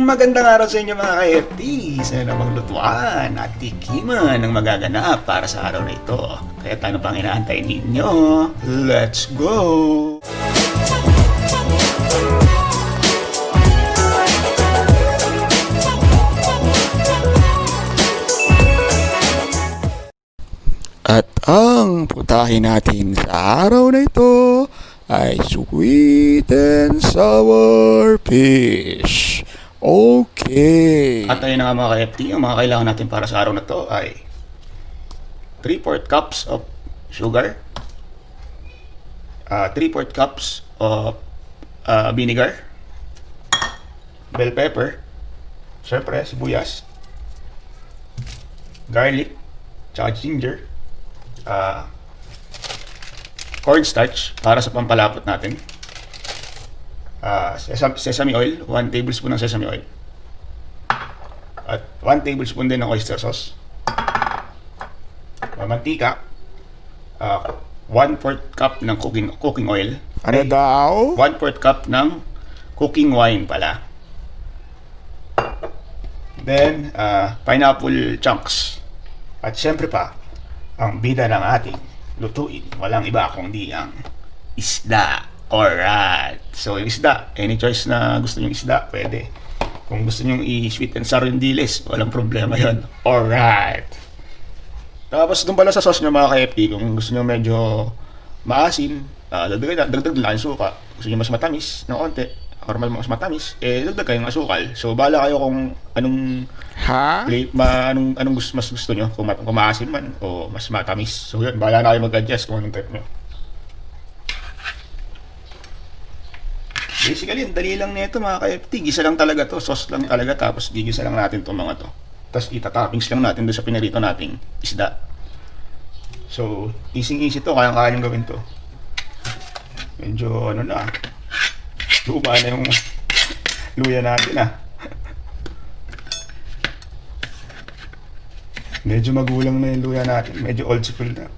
Magandang araw sa inyo mga ka-FT. Sana namang lutuan at tikiman ang magaganap para sa araw na ito. Kaya ano pang inaantay ninyo? Let's go! At ang putahin natin sa araw na ito ay sweet and sour fish. Okay. At ayun na nga mga ka-FT, ang mga kailangan natin para sa araw na to ay 3/4 cups of sugar, 3/4 cups of vinegar, bell pepper, syempre sibuyas, garlic, tsaka ginger, cornstarch para sa pampalapot natin, sesame oil, 1 tablespoon ng sesame oil, at 1 tablespoon din ng oyster sauce, mantika, 1/4 cup ng cooking oil. Ano daw? 1/4 cup ng cooking wine pala. Then, pineapple chunks. At syempre pa, ang bida ng ating lutuin, walang iba kundi ang isda. Alright. So, yung isda, any choice na gusto nyo isda, pwede. Kung gusto nyo i-sweet and sour yung dilis, walang problema yon. Alright. Tapos, doon pala sa sauce nyo mga ka-FT, kung gusto nyo medyo maasim, dagdag lang yung suka. Gusto nyo mas matamis ng konti, or mas matamis, dagdag kayong asukal. So, bahala kayo kung anong flavor, anong mas gusto nyo, kung maasim man o mas matamis. So, yun, bahala na kayo mag-adjust kung anong type nyo. Basically, ang dali lang nito mga ka-FT. Gisa lang talaga to, sauce lang talaga, tapos gigisa lang natin itong mga to. Tapos itatoppings lang natin doon sa pinarito nating isda. So, easy to, kayang-kayang gawin to. Medyo luma na yung luya natin Medyo magulang na yung luya natin, medyo old school na.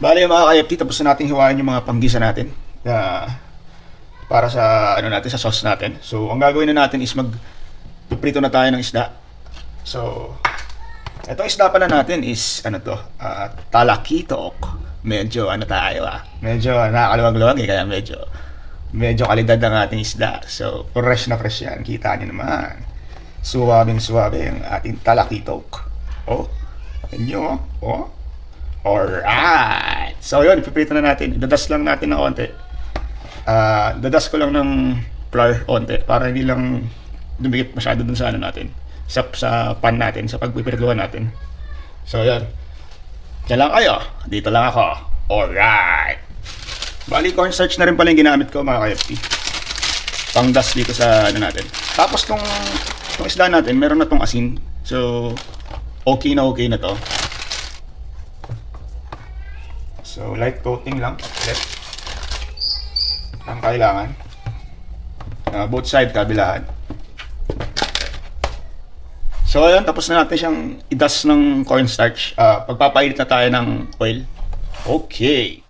Bale mga ka-FT, tapos na natin hiwain yung mga panggisa natin para sa natin, sa sauce natin. So, ang gagawin na natin is magpiprito na tayo ng isda. So, itong isda pala natin is talakitok. Medyo medyo nakakaluwag-luwag kaya medyo kalidad ng ating isda. So, fresh na fresh yan. Kita niyo naman. Suwabing-suwabe ang ating talakitok. Oh, inyo, oh. Alright. So yun, ipiprito na natin. Idadas lang natin ng konti. Dadas ko lang ng flour konti para hindi lang dumikit masyado dun sa natin. Sa pan natin, sa pagpipirituhan natin. So yun. Diyan lang kayo. Dito lang ako. Alright. Bali, cornstarch na rin pala yung ginamit ko mga ka-FT. Pangdas dito sa natin. Tapos tong isda natin, meron na tong asin. So, okay na to. So, light coating lang. Ang kailangan. Both side, kabilaan. So, ayun. Tapos na natin siyang idas ng cornstarch. Pagpapailit na tayo ng oil. Okay.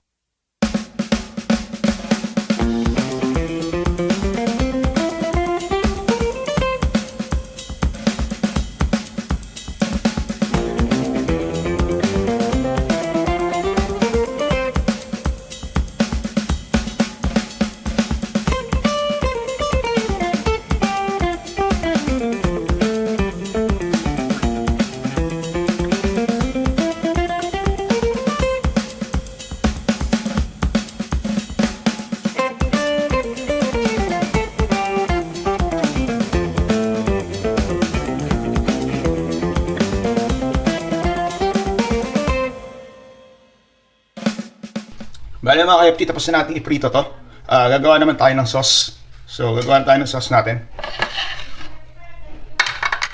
Bale mga ka-FT, tapos na natin iprito to. Gagawa naman tayo ng sauce. So, gagawa tayo ng sauce natin.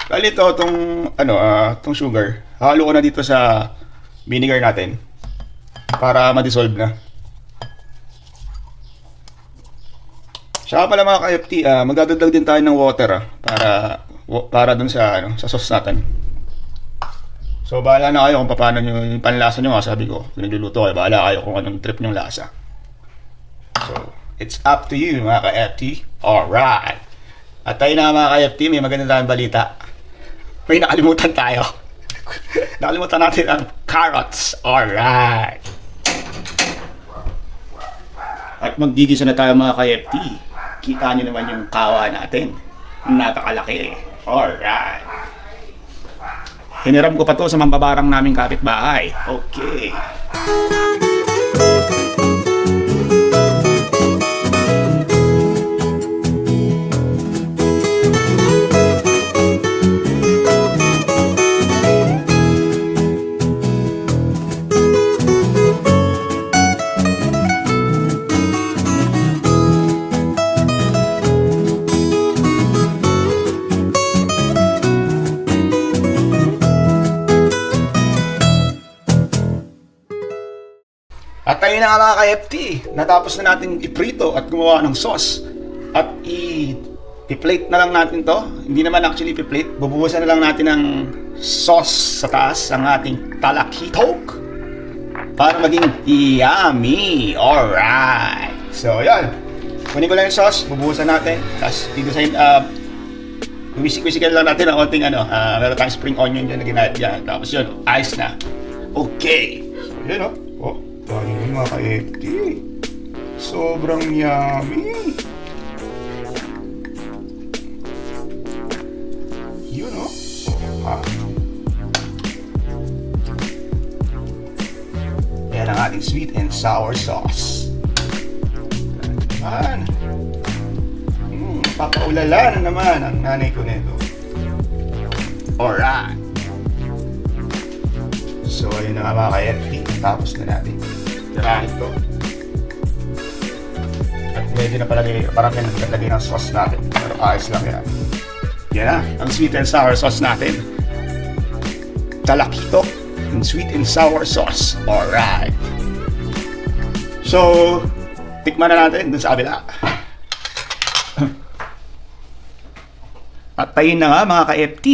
Bale ito, itong sugar. Halo ko na dito sa vinegar natin. Para ma-dissolve na. Saka pala mga ka-FT, magdadagdag din tayo ng water para dun sa sauce natin. So bahala na kayo kung paano yung panlasa nyo. Sabi ko, pinagluluto kayo, bahala kayo kung anong trip nyong lasa. So, it's up to you mga ka-FT. Alright. At tayo na mga ka-FT, may maganda tayong balita. May nakalimutan tayo. Nakalimutan natin ang carrots. Alright. At magigisa na tayo mga ka-FT. Kita nyo naman yung kawa natin. Napakalaki. Alright. Hiniram ko pa to sa mambabarang naming kapitbahay. Okay. At tayo na nga mga ka-FT, natapos na natin iprito at gumawa ng sauce. At i-plate na lang natin to. Hindi naman actually i-plate. Bubuhusan na lang natin ng sauce sa taas, ang ating talakitok. Para maging yummy. Alright. So yan. Kunin ko lang yung sauce, bubuhusan natin. Tapos i-design, wisik-wisikan lang natin ang konting meron tayong spring onion dyan na ginayat dyan. Tapos yun, ayos na. Okay. So yun oh. Dami mo mga ka-FT. Sobrang yummy. Yun o. Yan ang ating sweet and sour sauce. Yan. Papaulala na naman ang nanay ko nito. Alright. So ayun na nga mga ka-FT. Tapos na natin. Tirahin ito. At medyo na palagay, parang naglalagay ng sauce natin. Pero ayos lang yan. Yan na, ang sweet and sour sauce natin. Talakitok and sweet and sour sauce. Alright. So, tikman na natin dun sa kabila. At tayo na nga mga ka-FT.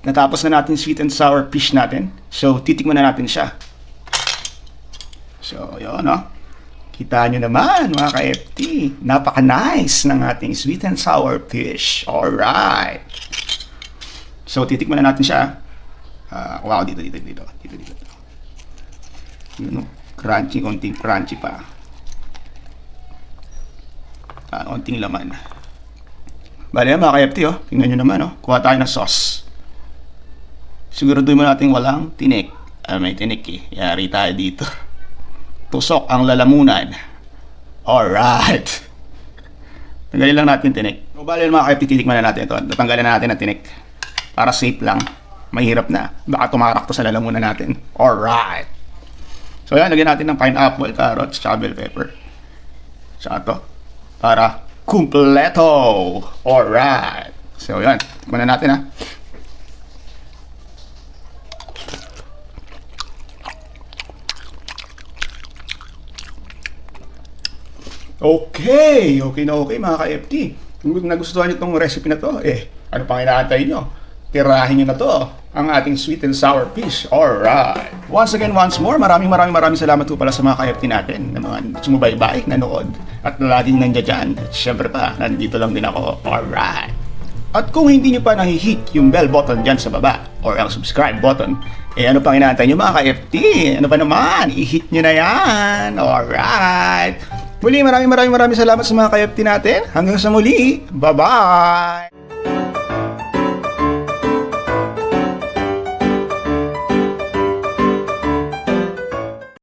Natapos na natin sweet and sour fish natin. So, titikman na natin siya. So, yun Kita nyo naman mga ka-FT. Napaka-nice ng ating sweet and sour fish. Alright. So, titikman na natin siya. Wow, dito. Crunchy, konting crunchy pa. Konting laman. Bale mga ka-FT tingnan nyo naman kuha tayo ng sauce. Siguraduhin mo natin walang tinik. May tinik Yari tayo dito. Tusok ang lalamunan. Alright. Tanggalin lang natin tinik. So, bale mga ka-FT, titikman na natin ito. Natanggalin na natin ang tinik. Para safe lang. Mahirap na. Baka tumarak to sa lalamunan natin. Alright. So yan, lagyan natin ng pineapple, carrots, tsaka bell pepper. Tsaka to. Para kumpleto. Alright. So yan, tikman na natin Okay mga ka-FT. Kung nagustuhan nyo itong recipe na to, ano pang inaantay nyo? Tirahin nyo na to, ang ating sweet and sour fish. Alright. Once more, maraming salamat po pala sa mga ka-FT natin, na mga sumubaybay, nanood, at laging nandiyan dyan. At syempre pa, nandito lang din ako. Alright. At kung hindi nyo pa nahi-hit yung bell button dyan sa baba, or ang subscribe button, ano pang inaantay nyo mga ka-FT? Ano pa naman? I-hit nyo na yan. Alright. Muli, maraming salamat sa mga ka-FT natin. Hanggang sa muli. Bye-bye!